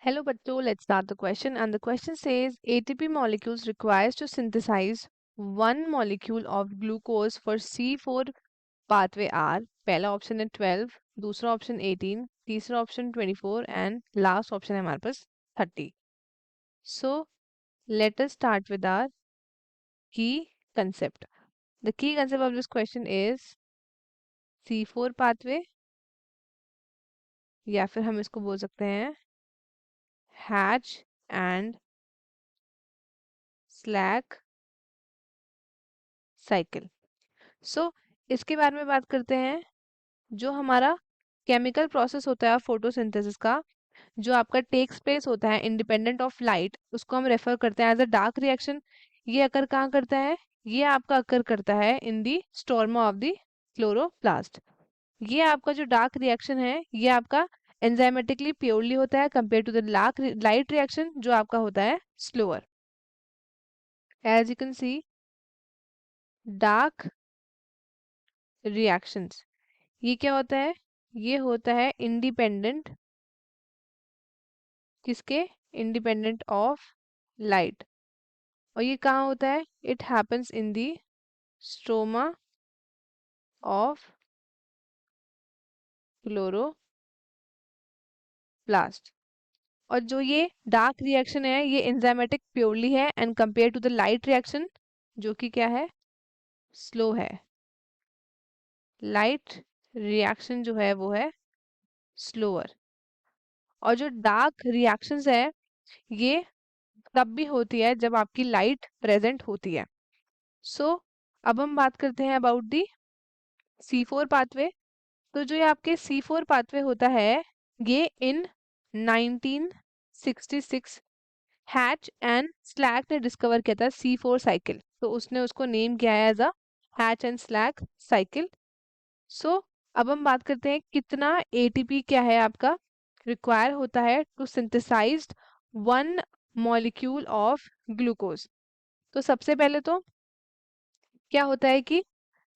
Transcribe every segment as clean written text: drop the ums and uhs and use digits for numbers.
Hello, bachcho. Let's start the question. And the question says ATP molecules requires to synthesize one molecule of glucose for C4 pathway are पहला option है 12, दूसरा option 18, तीसरा option 24 and last option है हमारे पास 30. So let us start with our key concept. The key concept of this question is C4 pathway या फिर हम इसको बोल सकते हैं Hatch and Slack साइकिल. सो इसके बारे में बात करते हैं. जो हमारा केमिकल प्रोसेस होता है फोटोसिंथेसिस का, जो आपका टेक्स प्लेस होता है इंडिपेंडेंट ऑफ लाइट, उसको हम रेफर करते हैं एज अ डार्क रिएक्शन. ये अकर कहाँ करता है? ये आपका अकर करता है इन दी स्टोर्मा ऑफ द क्लोरोप्लास्ट. ये आपका जो डार्क रिएक्शन है ये आपका एंजाइमेटिकली प्योरली होता है compare to the light reaction जो आपका होता है slower. As you can see dark reactions ये क्या होता है? ये होता है इंडिपेंडेंट किसके? Independent of light. और ये कहाँ होता है? It happens in the stroma of chloroplast. और जो ये डार्क रिएक्शन है ये एंजाइमेटिक प्योरली है and compare to the light reaction जो कि क्या है? स्लो है. लाइट रिएक्शन जो है वो है स्लोअर. और जो डार्क रिएक्शंस है ये तब भी होती है जब आपकी लाइट प्रेजेंट होती है. सो अब हम बात करते हैं अबाउट दी C4 पाथवे. तो जो ये आपके C4 पाथवे होता है ये इन 1966 हैच एंड स्लैक ने डिस्कवर किया था C4 साइकिल. तो उसने उसको नेम किया है as a Hatch and Slack cycle. So अब हम बात करते हैं कितना ATP क्या है आपका रिक्वायर होता है to synthesize one molecule of glucose. तो सबसे पहले तो क्या होता है कि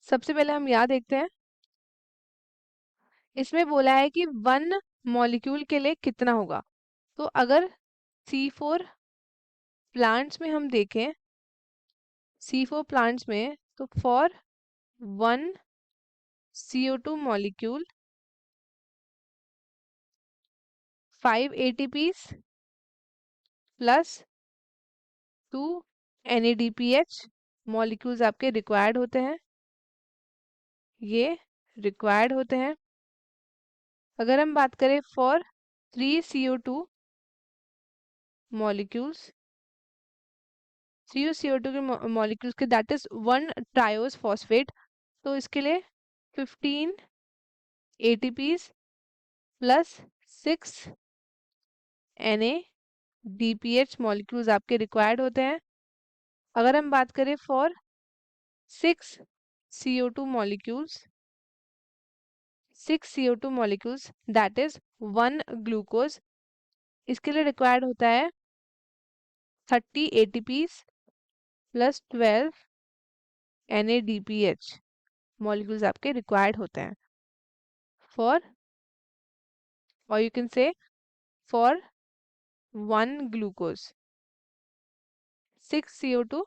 सबसे पहले हम यहाँ देखते हैं. इसमें बोला है कि वन मॉलिक्यूल के लिए कितना होगा. तो अगर C4 प्लांट्स में हम देखें, C4 प्लांट्स में, तो for one CO2 molecule 5 ATPs plus 2 NADPH molecules आपके रिक्वायर्ड होते हैं. ये रिक्वायर्ड होते हैं. अगर हम बात करें फॉर 3 CO2 मॉलिक्यूल्स, 3 CO2 के मॉलिक्यूल्स के दैट इज 1 ट्रायोस फॉस्फेट, तो इसके लिए 15 ATPs प्लस 6 NADPH मॉलिक्यूल्स आपके रिक्वायर्ड होते हैं. अगर हम बात करें for 6 CO2 molecules, 6 CO2 molecules that is 1 glucose, इसके लिए रिक्वायर्ड होता है 30 ATPs प्लस 12 NADPH मॉलिक्यूल्स आपके रिक्वायर्ड होते हैं फॉर, और you can say for 1 glucose. 6 CO2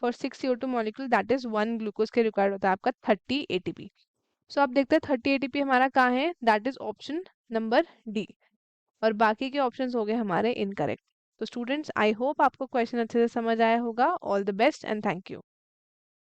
for 6 CO2 molecule that is 1 glucose के रिक्वायर्ड होता है आपका 30 ATP. सो आप देखते हैं 30 ATP हमारा कहाँ है? That is option number D. और बाकी के ऑप्शंस हो गए हमारे इनकरेक्ट. तो स्टूडेंट्स आई होप आपको क्वेश्चन अच्छे से समझ आया होगा. All the best and thank you.